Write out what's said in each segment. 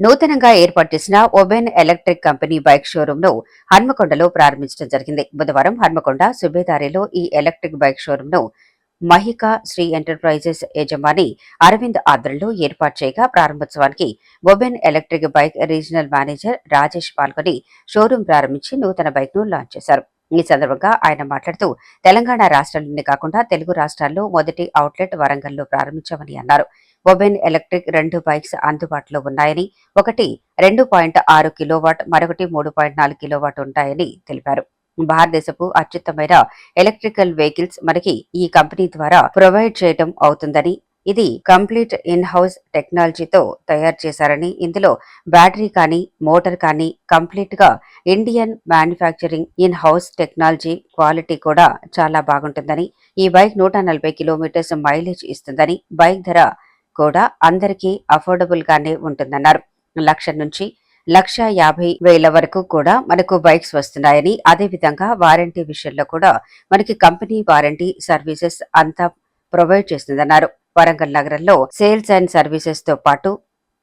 నూతనంగా ఏర్పాటు చేసిన Oben electric company bike showroom ను హన్మకొండలో ప్రారంభించడం జరిగింది. బుధవారం హన్మకొండ సుబేదారిలో ఈ ఎలక్ట్రిక్ బైక్ షోరూమ్ ను మహికా శ్రీ ఎంటర్ప్రైజెస్ యజమాని అరవింద్ ఆధ్వర్యంలో ఏర్పాటు చేయగా ప్రారంభోత్సవానికి Oben electric bike regional manager Rajesh పాల్గొని షోరూం ప్రారంభించి నూతన బైక్ ను లాంచ్ చేశారు. ఈ సందర్భంగా ఆయన మాట్లాడుతూ తెలంగాణ రాష్ట్రంలోనే కాకుండా తెలుగు రాష్ట్రాల్లో మొదటి అవుట్లెట్ వరంగల్లో ప్రారంభించామని అన్నారు. ఒబెన్ ఎలక్ట్రిక్ 2 బైక్స్ అందుబాటులో ఉన్నాయని, ఒకటి 2.6 కిలోవాట్, మరొకటి 3.4 కిలోవాట్ ఉంటాయని తెలిపారు. భారతదేశపు అత్యుత్తమైన ఎలక్ట్రికల్ వెహికల్స్ మనకి ఈ కంపెనీ ద్వారా ప్రొవైడ్ చేయడం అవుతుందని, ఇది కంప్లీట్ ఇన్ హౌస్ టెక్నాలజీతో తయారు చేశారని, ఇందులో బ్యాటరీ కానీ మోటార్ కానీ కంప్లీట్ గా Indian manufacturing, in house technology, quality కూడా చాలా బాగుంటుందని, ఈ బైక్ 140 కిలోమీటర్స్ మైలేజ్ ఇస్తుందని, బైక్ ధర కూడా అందరికీ అఫోర్డబుల్ గానే ఉంటుందన్నారు. 1,00,000 నుంచి 1,50,000 వరకు కూడా మనకు బైక్స్ వస్తున్నాయని, అదేవిధంగా వారంటీ విషయంలో కూడా మనకి కంపెనీ వారంటీ సర్వీసెస్ అంతా ప్రొవైడ్ చేస్తుందన్నారు. వరంగల్ నగరంలో సేల్స్ అండ్ సర్వీసెస్ తో పాటు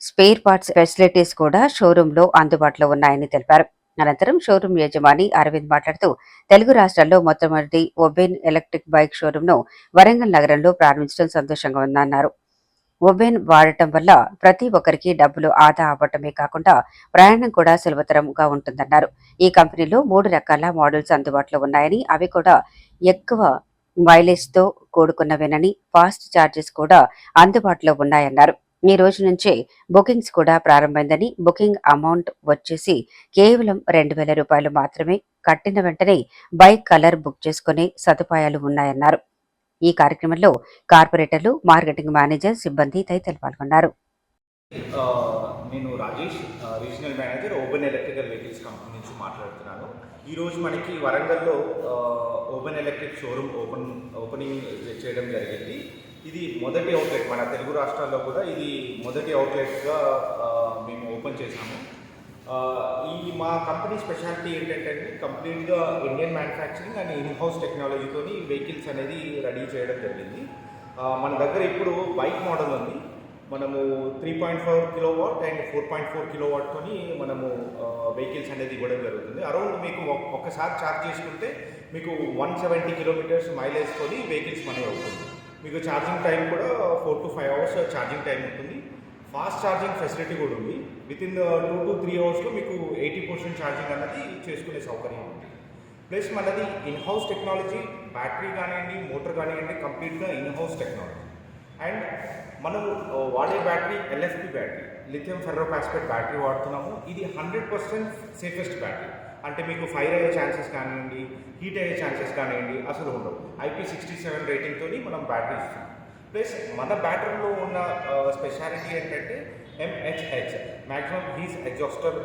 స్పేర్ పార్ట్స్ ఫెసిలిటీస్ కూడా షోరూమ్ లో అందుబాటులో ఉన్నాయని తెలిపారు. అనంతరం షోరూం యజమాని అరవింద్ మాట్లాడుతూ తెలుగు రాష్ట్రాల్లో మొట్టమొదటి ఒబెన్ ఎలక్ట్రిక్ బైక్ షోరూమ్ ను వరంగల్ నగరంలో ప్రారంభించడం సంతోషంగా ఉందన్నారు. ఒబెన్ వాడటం వల్ల ప్రతి ఒక్కరికి డబ్బులు ఆదా అవ్వటమే కాకుండా ప్రయాణం కూడా సులభతరంగా ఉంటుందన్నారు. ఈ కంపెనీలో 3 రకాల మోడల్స్ అందుబాటులో ఉన్నాయని, అవి కూడా ఎక్కువ మైలేజ్ తో కూడుకున్నవేనని, ఫాస్ట్ ఛార్జెస్ కూడా అందుబాటులో ఉన్నాయన్నారు. ఈ రోజు నుంచే బుకింగ్స్ కూడా ప్రారంభమైందని, బుకింగ్ అమౌంట్ వచ్చేసి కేవలం 2,000 రూపాయలు మాత్రమే, కట్టిన వెంటనే బైక్ కలర్ బుక్ చేసుకునే సదుపాయాలు ఉన్నాయన్నారు. ఈ కార్యక్రమంలో కార్పొరేటర్లు, మార్కెటింగ్ మేనేజర్, సిబ్బంది తదితరులు పాల్గొన్నారు. నేను Rajesh, regional manager open electrical vehicles company నుంచి మాట్లాడుతున్నాను. ఈరోజు మనకి వరంగల్లో ఓపెన్ ఎలక్ట్రిక్ షోరూమ్ ఓపెనింగ్ చేయడం జరిగింది. ఇది మొదటి అవుట్లెట్, మన తెలుగు రాష్ట్రాల్లో కూడా ఇది మొదటి అవుట్లెట్గా మేము ఓపెన్ చేశాము. ఈ మా కంపెనీ స్పెషాలిటీ ఏంటంటే కంప్లీట్గా Indian manufacturing and in house టెక్నాలజీతో వెహికల్స్ అనేది రెడీ చేయడం జరిగింది. మన దగ్గర ఇప్పుడు బైక్ మోడల్ ఉంది. మనము 3.4 కిలోవాట్ అండ్ 4.4 కిలోవాట్తో మనము వెహికల్స్ అనేది ఇవ్వడం జరుగుతుంది. అరౌండ్ మీకు ఒక్కసారి ఛార్జ్ చేసుకుంటే మీకు 170 కిలోమీటర్స్ మైలేజ్తో వెహికల్స్ మనీ అవుతుంది. మీకు ఛార్జింగ్ టైం కూడా 4 to 5 అవర్స్ ఛార్జింగ్ టైం ఉంటుంది. ఫాస్ట్ ఛార్జింగ్ ఫెసిలిటీ కూడా ఉంది. వితిన్ 2 to 3 అవర్స్లో మీకు 80% ఛార్జింగ్ అన్నది చేసుకునే సౌకర్యం ఉంది. ప్లస్ మనది ఇన్ హౌస్ టెక్నాలజీ, బ్యాటరీ కానివ్వండి, మోటార్ కానివ్వండి, కంప్లీట్గా ఇన్ హౌస్ టెక్నాలజీ. అండ్ మనం వాడే battery LFP battery, lithium ferrophosphate battery వాడుతున్నాము. ఇది 100% సేఫెస్ట్ బ్యాటరీ. అంటే మీకు ఫైర్ అయ్యే ఛాన్సెస్ కానివ్వండి, హీట్ అయ్యే ఛాన్సెస్ కానివ్వండి అసలు ఉండవు. IP67 రేటింగ్తో మనం బ్యాటరీ ఇస్తున్నాం. ప్లస్ మన బ్యాటరీలో ఉన్న స్పెషాలిటీ ఏంటంటే MHH, maximum heat exhauster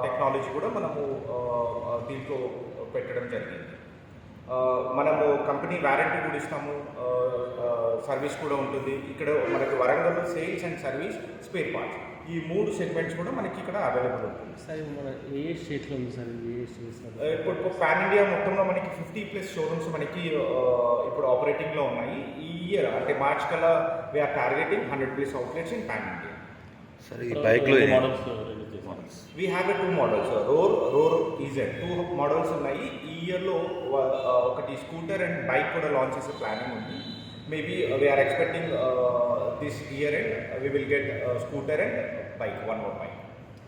technology కూడా మనము దీంట్లో పెట్టడం జరిగింది. మనము కంపెనీ వారంటీ కూడా ఇస్తాము, సర్వీస్ కూడా ఉంటుంది. ఇక్కడ మనకి వరంగల్లో sales and service, spare parts, ఈ 3 సెగ్మెంట్స్ కూడా మనకి ఇక్కడ అవైలబుల్ ఉంటుంది. సార్ మన ఏ స్టేట్లో ఉంది సార్? ఇప్పుడు పాన్ ఇండియా మొత్తంలో మనకి 50+ షోరూమ్స్ మనకి ఇప్పుడు ఆపరేటింగ్లో ఉన్నాయి. ఈ ఇయర్ అంటే మార్చ్ కల్లా we're targeting 100+ outlets in pan India. Sir ఈ బైక్లో we have 2 models, Roar EZ 2 models ఉన్నాయి. ఈ ఇయర్లో ఒకటి స్కూటర్ అండ్ బైక్ కూడా లాంచ్ చేసే ప్లానింగ్ ఉంది. Maybe we're expecting this year and we will get scooter and bike, 1 more bike.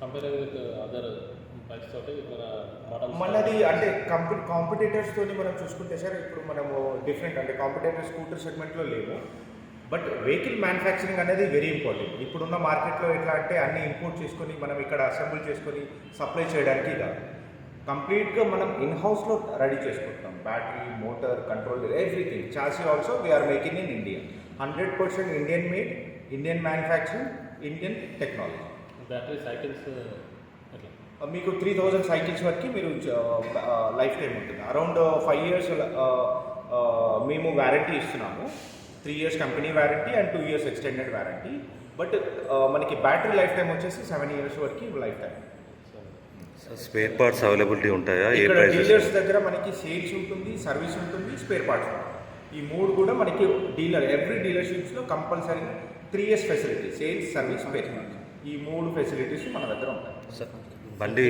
Compare with other bikes తోటి మనది అంటే కాంపిటేటర్స్ తోని మనం చూసుకుంటే సార్ ఇప్పుడు మనము డిఫరెంట్, అంటే కాంపిటేటర్ స్కూటర్ సెగ్మెంట్లో లేము. బట్ వెహికల్ మ్యానుఫ్యాక్చరింగ్ అనేది వెరీ ఇంపార్టెంట్. ఇప్పుడున్న మార్కెట్లో ఎట్లా అంటే అన్ని ఇంపోర్ట్ చేసుకొని మనం ఇక్కడ అసెంబుల్ చేసుకొని సప్లై చేయడానికి కాదు, కంప్లీట్గా మనం ఇన్ హౌస్లో రెడీ చేసుకుంటాం. Battery, motor, control, everything. Chassis also we're making in India. 100% Indian made, Indian manufacturing, Indian technology. Battery cycles మీకు 3,000 సైకిల్స్ వరకు మీరు లైఫ్ టైం ఉంటుంది. అరౌండ్ 5 years మేము వారంటీ ఇస్తున్నాము. 3 years company warranty and 2 years extended warranty. But మనకి battery life time వచ్చేసి 7 years వరకు life time. Spare parts availability ఉంటాయా? ఇక్కడ డీలర్స్ దగ్గర మనకి సేల్స్ ఉంటుంది, సర్వీస్ ఉంటుంది, స్పేర్ పార్ట్స్ ఉంటుంది. ఈ 3 కూడా మనకి ఎవ్రీ డీలర్షిప్స్లో compulsory 3 years facility, sales, service, spare parts. ఈ 3 ఫెసిలిటీస్ మన దగ్గర ఉంటాయి. సార్ బండి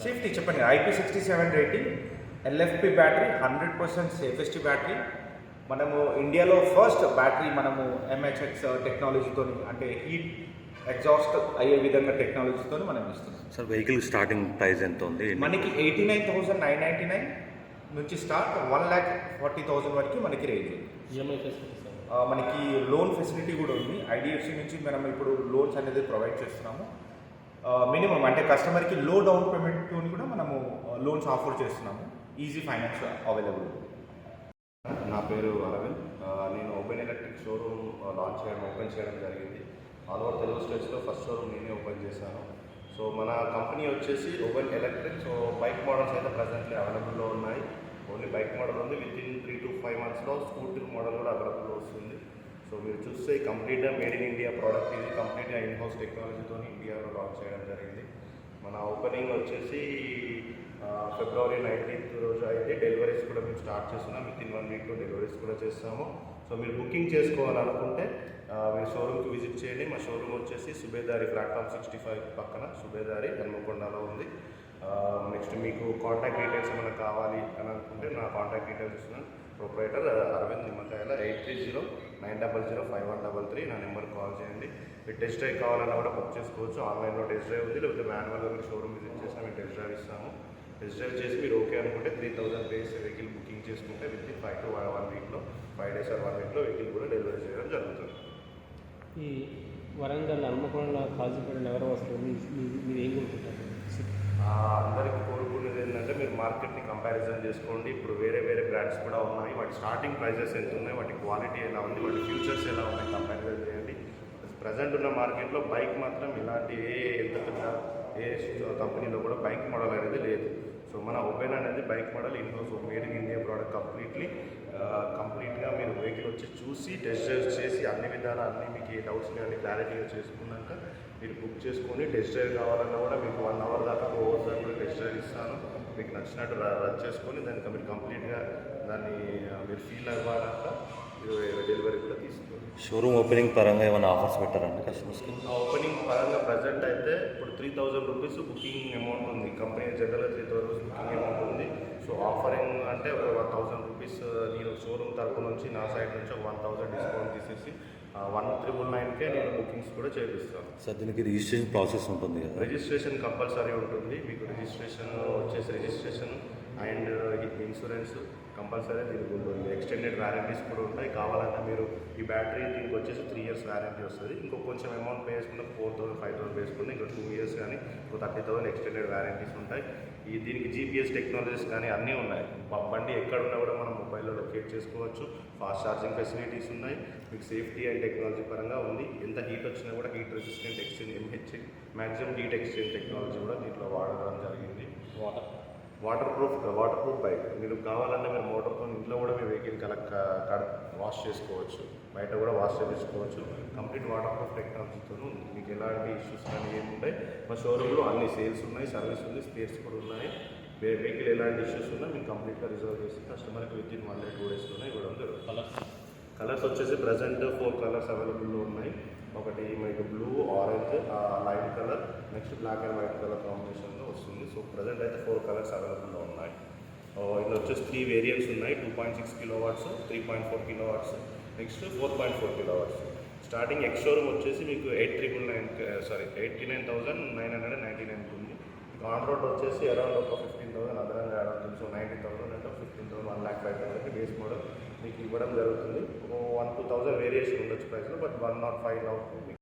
సేఫ్టీ చెప్పండి, IP67 rating, LFP battery, 100% safest battery. మనము ఇండియాలో ఫస్ట్ బ్యాటరీ మనము MHX టెక్నాలజీతో, అంటే హీట్ ఎగ్జాస్ట్ అయ్యే విధంగా టెక్నాలజీతో మనం ఇస్తున్నాం. సార్ వెహికల్ స్టార్టింగ్ ప్రైస్ ఎంత ఉంది? మనకి 89,999 నుంచి స్టార్ట్ 1,40,000 వరకు మనకి రేంజ్ ఉంది. ఈఎంఐ ఫెసిలిటీ సార్ మనకి లోన్ ఫెసిలిటీ కూడా ఉంది. IDFC నుంచి మనం ఇప్పుడు లోన్స్ అనేది ప్రొవైడ్ చేస్తున్నాము. మినిమం అంటే కస్టమర్కి లో డౌన్ పేమెంట్తో కూడా మనము లోన్స్ ఆఫర్ చేస్తున్నాము. Easy finance available. నా పేరు అరవింద్. నేను ఓపెన్ ఎలక్ట్రిక్ షోరూమ్ ఓపెన్ చేయడం జరిగింది. ఆల్ ఓవర్ తెలుగు స్టేట్స్లో ఫస్ట్ షోరూమ్ నేనే ఓపెన్ చేశాను. సో మన కంపెనీ వచ్చేసి open electric. So bike models అయితే ప్రజెంట్లీ అవైలబుల్లో ఉన్నాయి. ఓన్లీ బైక్ మోడల్ ఉంది. విత్ ఇన్ 3 to 5 monthsలో స్కూటర్ మోడల్ కూడా అవైలబుల్లో వస్తుంది. సో మీరు చూస్తే కంప్లీట్గా మేడ్ ఇన్ ఇండియా ప్రోడక్ట్ ఇది. కంప్లీట్గా ఇన్హౌస్ టెక్నాలజీతో ఇండియాలో లాంచ్ చేయడం జరిగింది. మన ఓపెనింగ్ వచ్చేసి February 19th రోజు అయితే డెలివరీస్ కూడా మేము స్టార్ట్ చేస్తున్నాం. విత్ ఇన్ 1 weekలో డెలివరీస్ కూడా చేస్తాము. సో మీరు బుకింగ్ చేసుకోవాలనుకుంటే మీరు షోరూమ్కి విజిట్ చేయండి. మా షోరూమ్ వచ్చేసి సుబేదారి ప్లాట్ఫామ్ 65 పక్కన సుబేదారి హన్మకొండలో ఉంది. నెక్స్ట్ మీకు కాంటాక్ట్ డీటెయిల్స్ ఏమైనా కావాలి అని అనుకుంటే నా కాంటాక్ట్ డీటెయిల్స్ ఇస్తున్నాను. ప్రొపరేటర్ అరవింద్ నిమ్మకాయల 8309005133 నా నెంబర్కి కాల్ చేయండి. మీరు టెస్ట్ డ్రైవ్ కావాలన్నా కూడా బుక్ చేసుకోవచ్చు. ఆన్లైన్లో టెస్ట్ డ్రైవ్ ఉంది, లేకపోతే మాన్యువల్గా మీరు షోరూమ్ విజిట్ చేసినా మేము టెస్ట్ డ్రైవ్ ఇస్తాము. టెస్ట్ డ్రైవ్ చేసి మీరు ఓకే అనుకుంటే 3,000 పేస్ వెహికల్ బుకింగ్ చేసుకుంటే విత్ ఇన్ 5 to 1 weekలో 5 days or 1 weekలో వెహికల్ కూడా డెలివరీ చేయడం జరుగుతుంది. ఈ వరంగల్ హన్మకొండ కాజీపేట నగరవాసులు మీరు ఏం కోరుకుంటారు? అందరికీ కోరుకునేది ఏంటంటే మీరు మార్కెట్ని కంపారిజన్ చేసుకోండి. ఇప్పుడు వేరే వేరే బ్రాండ్స్ కూడా ఉన్నాయి. వాటి స్టార్టింగ్ ప్రైజెస్ ఎంత ఉన్నాయి, వాటి క్వాలిటీ ఎలా ఉంది, వాటి ఫ్యూచర్స్ ఎలా ఉన్నాయి కంపారిజన్ చేయండి. ప్రజెంట్ ఉన్న మార్కెట్లో బైక్ మాత్రం ఇలాంటి ఎంత పెద్ద కంపెనీలో కూడా బైక్ మోడల్ అనేది లేదు. సో మన ఓపెన్ అనేది bike model in-house made in India product. కంప్లీట్గా మీరు వెహికల్ వచ్చి చూసి టెస్ట్ డ్రైవ్ చేసి అన్ని విధాలు అన్నీ మీకు ఏ డౌట్స్ కానీ క్లారిటీగా చేసుకున్నాక మీరు బుక్ చేసుకొని టెస్ట్ డ్రైవ్ కావాలన్నా కూడా మీకు 1 hour దాకా 2 hours దాకా కూడా టెస్ట్ డ్రైవ్ ఇస్తాను. మీకు నచ్చినట్టు రన్ చేసుకొని దానికి మీరు కంప్లీట్గా దాన్ని మీరు ఫీల్ అవ్వాలంట మీరు డెలివరీ కూడా తీసుకోండి. షోరూమ్ ఓపెనింగ్ పరంగా ఏమైనా ఆఫర్స్ పెట్టారండి కస్టమర్స్కి? ఓపెనింగ్ పరంగా ప్రజెంట్ అయితే ఇప్పుడు 3,000 రూపీస్ బుకింగ్ అమౌంట్ ఉంది. కంపెనీ జనరల్గా 3,000 రూపీస్ బుకింగ్ అమౌంట్ ఉంది. సో ఆఫరింగ్ అంటే ఒక 1,000 రూపీస్ నేను షోరూమ్ తరపు నుంచి నా సైడ్ నుంచి ఒక 1,000 డిస్కౌంట్ తీసేసి 1,999కే నేను బుకింగ్స్ కూడా చేపిస్తాను. సార్ దీనికి రిజిస్ట్రేషన్ ప్రాసెస్ ఉంటుంది కదా? రిజిస్ట్రేషన్ కంపల్సరీ ఉంటుంది. మీకు రిజిస్ట్రేషన్ అండ్ ఇన్సూరెన్స్ కంపల్సరీ దీనికి ఉంటుంది. ఎక్స్టెండెడ్ వ్యారంటీస్ కూడా ఉంటాయి. కావాలంటే మీరు ఈ బ్యాటరీ దీనికి వచ్చేసి 3 years వ్యారంటీ వస్తుంది. ఇంకో కొంచెం అమౌంట్ పే చేసుకుంటే 4,000 5,000 వేసుకుంటే ఇంకో 2 years కానీ ఇంకో 30,000 ఎక్స్టెండెడ్ వ్యారంటీస్ ఉంటాయి. దీనికి GPS టెక్నాలజీస్ కానీ అన్నీ ఉన్నాయి. బండి ఎక్కడున్నా కూడా మనం మొబైల్లో లొకేట్ చేసుకోవచ్చు. ఫాస్ట్ ఛార్జింగ్ ఫెసిలిటీస్ ఉన్నాయి. మీకు సేఫ్టీ అండ్ టెక్నాలజీ పరంగా ఉంది. ఎంత హీట్ వచ్చినా కూడా heat resistant exchange maximum heat exchange technology కూడా దీంట్లో వాడడం జరిగింది. Water proof bike. మీరు కావాలంటే మీరు మోటార్తో ఇంట్లో కూడా మీ వెహికల్ వాష్ చేసుకోవచ్చు, బయట కూడా వాష్ చేయించుకోవచ్చు. కంప్లీట్ వాటర్ ప్రూఫ్ టెక్నాలజీతో ఉంది. మీకు ఎలాంటి ఇష్యూస్ కానీ ఏముంటాయి మా షోరూంలో అన్ని సేల్స్ ఉన్నాయి, సర్వీస్ ఉంది, స్పేర్స్ కూడా ఉన్నాయి. వెహికల్ ఎలాంటి ఇష్యూస్ ఉన్నా మీకు కంప్లీట్గా రిజర్వ్ చేసి కస్టమర్కి విత్ ఇన్ 1 day 2 daysలోనే ఇవ్వడం జరుగుతుంది. కలర్స్ వచ్చేసి ప్రజెంట్ 4 కలర్స్ అవైలబుల్లో ఉన్నాయి. ఒకటి మీకు blue, orange, light colour, next black and white colour కాంబినేషన్లో వస్తుంది. సో ప్రజెంట్ అయితే 4 కలర్స్ అవైలబుల్లో ఉన్నాయి. ఇందులో వచ్చేసి 3 వేరియంట్స్ ఉన్నాయి. 2.6 kilowatts, 3.4 kilowatts, next 4.4 kilowatts. Starting ex showroom వచ్చేసి మీకు 89,999 ఉంది. ఆన్ రోడ్ వచ్చేసి అరౌండ్ ఒక 15,000 అదనంగా యాడ్ అవుతుంది. సో 90,000 అంటే 15,000 1,05,000 బేస్ మోడల్ మీకు ఇవ్వడం జరుగుతుంది. 1-2,000 వేరియేషన్ ఉండొచ్చు ప్రైస్లో, బట్ 105 మీకు